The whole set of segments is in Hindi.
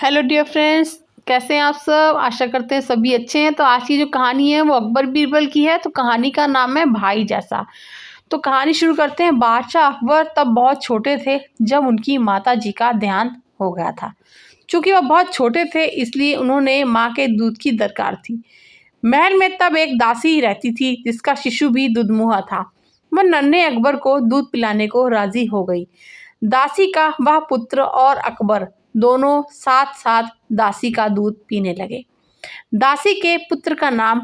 हेलो डियर फ्रेंड्स, कैसे हैं आप सब। आशा करते हैं सभी अच्छे हैं। तो आज की जो कहानी है वो अकबर बीरबल की है। तो कहानी का नाम है भाई जैसा। तो कहानी शुरू करते हैं। बादशाह अकबर तब बहुत छोटे थे जब उनकी माता जी का देहांत हो गया था। चूंकि वह बहुत छोटे थे इसलिए उन्होंने माँ के दूध की दरकार थी। महल में तब एक दासी रहती थी जिसका शिशु भी दुधमुहा था। वह नन्हे अकबर को दूध पिलाने को राजी हो गई। दासी का वह पुत्र और अकबर दोनों साथ साथ दासी का दूध पीने लगे। दासी के पुत्र का नाम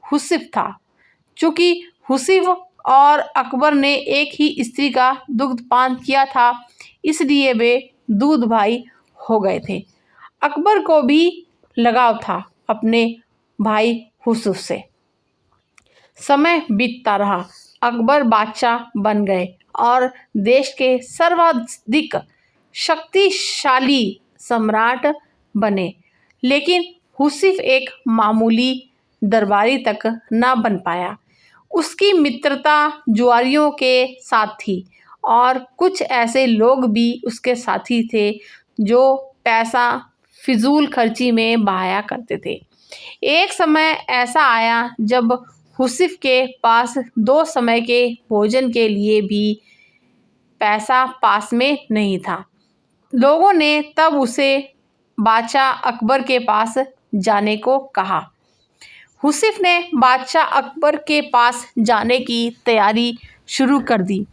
हुसिफ था। चूंकि हुसिफ और अकबर ने एक ही स्त्री का दुग्ध पान किया था इसलिए वे दूध भाई हो गए थे। अकबर को भी लगाव था अपने भाई हुसुफ से। समय बीतता रहा। अकबर बादशाह बन गए और देश के सर्वाधिक शक्तिशाली सम्राट बने। लेकिन हुसिफ एक मामूली दरबारी तक न बन पाया। उसकी मित्रता जुआरियों के साथ थी और कुछ ऐसे लोग भी उसके साथी थे जो पैसा फिजूल खर्ची में बहाया करते थे। एक समय ऐसा आया जब हुसिफ के पास 2 समय के भोजन के लिए भी पैसा पास में नहीं था। लोगों ने तब उसे बादशाह अकबर के पास जाने को कहा। हुसिफ ने बादशाह अकबर के पास जाने की तैयारी शुरू कर दी।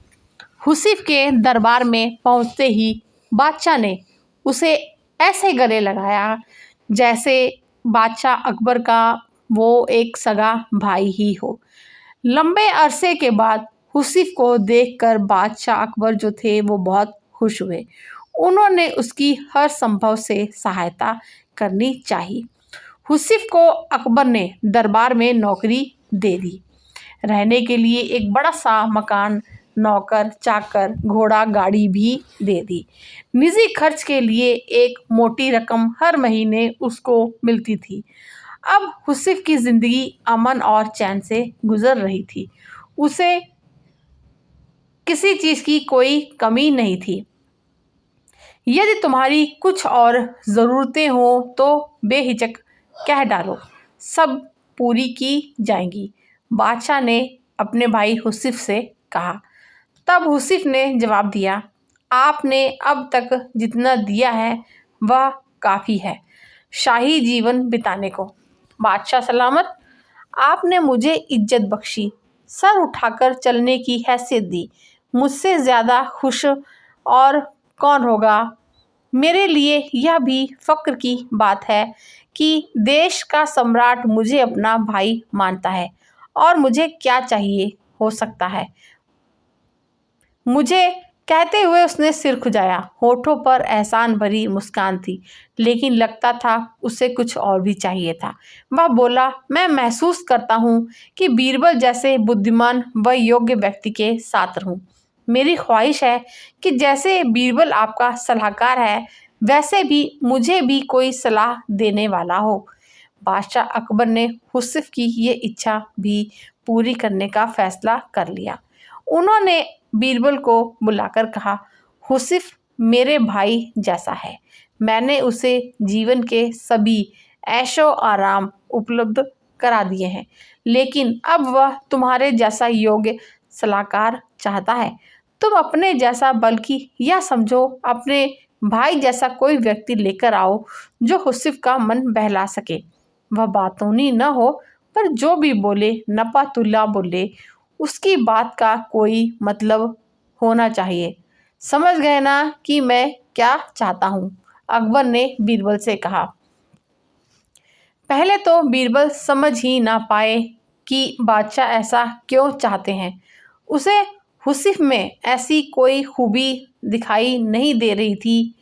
हुसिफ के दरबार में पहुंचते ही बादशाह ने उसे ऐसे गले लगाया जैसे बादशाह अकबर का वो एक सगा भाई ही हो। लंबे अरसे के बाद हुसिफ को देखकर बादशाह अकबर जो थे वो बहुत खुश हुए। उन्होंने उसकी हर संभव से सहायता करनी चाहिए। हुसिफ को अकबर ने दरबार में नौकरी दे दी। रहने के लिए एक बड़ा सा मकान, नौकर चाकर, घोड़ा गाड़ी भी दे दी। निजी खर्च के लिए एक मोटी रकम हर महीने उसको मिलती थी। अब हुसिफ की जिंदगी अमन और चैन से गुजर रही थी। उसे किसी चीज की कोई कमी नहीं थी। यदि तुम्हारी कुछ और ज़रूरतें हो तो बेहिचक कह डालो, सब पूरी की जाएंगी, बादशाह ने अपने भाई हुसिफ से कहा। तब हुसिफ ने जवाब दिया, आपने अब तक जितना दिया है वह काफ़ी है शाही जीवन बिताने को। बादशाह सलामत, आपने मुझे इज्जत बख्शी, सर उठाकर चलने की हैसियत दी। मुझसे ज़्यादा खुश और कौन होगा। मेरे लिए यह भी फ़क्र की बात है कि देश का सम्राट मुझे अपना भाई मानता है और मुझे क्या चाहिए हो सकता है। मुझे कहते हुए उसने सिर खुजाया। होठों पर एहसान भरी मुस्कान थी लेकिन लगता था उसे कुछ और भी चाहिए था। वह बोला, मैं महसूस करता हूँ कि बीरबल जैसे बुद्धिमान व योग्य व्यक्ति के साथ रहूँ। मेरी ख्वाहिश है कि जैसे बीरबल आपका सलाहकार है वैसे भी मुझे भी कोई सलाह देने वाला हो। बादशाह अकबर ने हुसिफ की ये इच्छा भी पूरी करने का फैसला कर लिया। उन्होंने बीरबल को बुलाकर कहा, हुसिफ मेरे भाई जैसा है। मैंने उसे जीवन के सभी ऐशो आराम उपलब्ध करा दिए हैं लेकिन अब वह तुम्हारे जैसा योग्य सलाहकार चाहता है। तुम अपने जैसा बल्कि यह समझो अपने भाई जैसा कोई व्यक्ति लेकर आओ जो हुसिफ का मन बहला सके। वह बातूनी न हो पर जो भी बोले नपा तुला बोले, उसकी बात का कोई मतलब होना चाहिए। समझ गए ना कि मैं क्या चाहता हूँ, अकबर ने बीरबल से कहा। पहले तो बीरबल समझ ही ना पाए कि बादशाह ऐसा क्यों चाहते हैं। उसे हुसिफ में ऐसी कोई खूबी दिखाई नहीं दे रही थी।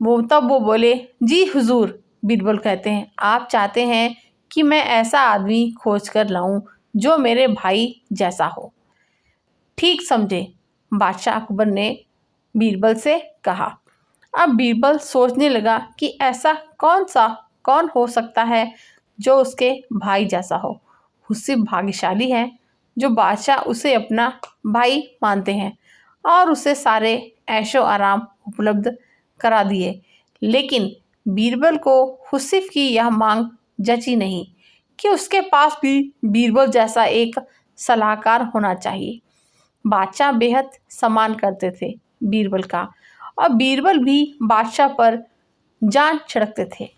वो बोले, जी हुजूर। बीरबल कहते हैं, आप चाहते हैं कि मैं ऐसा आदमी खोज कर लाऊं जो मेरे भाई जैसा हो। ठीक समझे, बादशाह अकबर ने बीरबल से कहा। अब बीरबल सोचने लगा कि ऐसा कौन हो सकता है जो उसके भाई जैसा हो। हुसिफ भाग्यशाली है जो बादशाह उसे अपना भाई मानते हैं और उसे सारे ऐशो आराम उपलब्ध करा दिए। लेकिन बीरबल को हुसैफ की यह मांग जची नहीं कि उसके पास भी बीरबल जैसा एक सलाहकार होना चाहिए। बादशाह बेहद सम्मान करते थे बीरबल का और बीरबल भी बादशाह पर जान छिड़कते थे,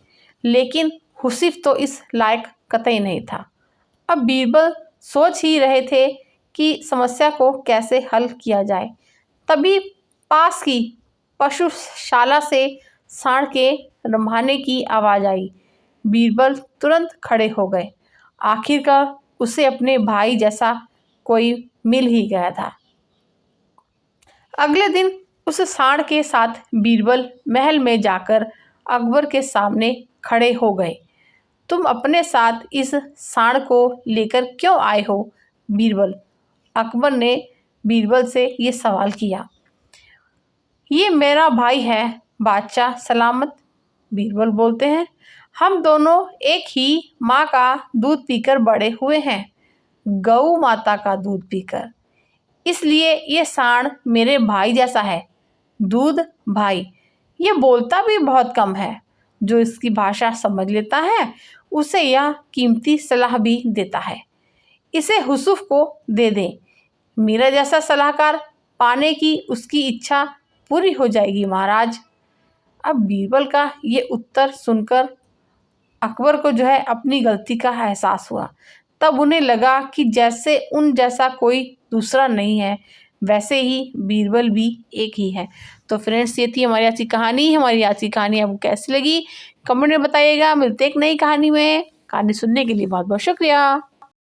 लेकिन हुसैफ तो इस लायक कतई नहीं था। अब बीरबल सोच ही रहे थे कि समस्या को कैसे हल किया जाए। तभी पास की पशुशाला से सांड के रंभाने की आवाज़ आई। बीरबल तुरंत खड़े हो गए। आखिरकार उसे अपने भाई जैसा कोई मिल ही गया था। अगले दिन उस सांड के साथ बीरबल महल में जाकर अकबर के सामने खड़े हो गए। तुम अपने साथ इस सांड को लेकर क्यों आए हो बीरबल? अकबर ने बीरबल से ये सवाल किया। ये मेरा भाई है बादशाह सलामत, बीरबल बोलते हैं। हम दोनों एक ही माँ का दूध पीकर बड़े हुए हैं, गऊ माता का दूध पीकर, इसलिए ये सांड मेरे भाई जैसा है। दूध भाई, ये बोलता भी बहुत कम है। जो इसकी भाषा समझ लेता है उसे यह कीमती सलाह भी देता है। इसे हुसैफ को दे दें, मेरा जैसा सलाहकार पाने की उसकी इच्छा पूरी हो जाएगी महाराज। अब बीरबल का ये उत्तर सुनकर अकबर को जो है अपनी गलती का एहसास हुआ। तब उन्हें लगा कि जैसे उन जैसा कोई दूसरा नहीं है, वैसे ही बीरबल भी एक ही है। तो फ्रेंड्स, ये थी हमारी आज की कहानी। हमारी आज की कहानी आपको कैसी लगी कमेंट में बताइएगा। मिलते एक नई कहानी में। कहानी सुनने के लिए बहुत बहुत शुक्रिया।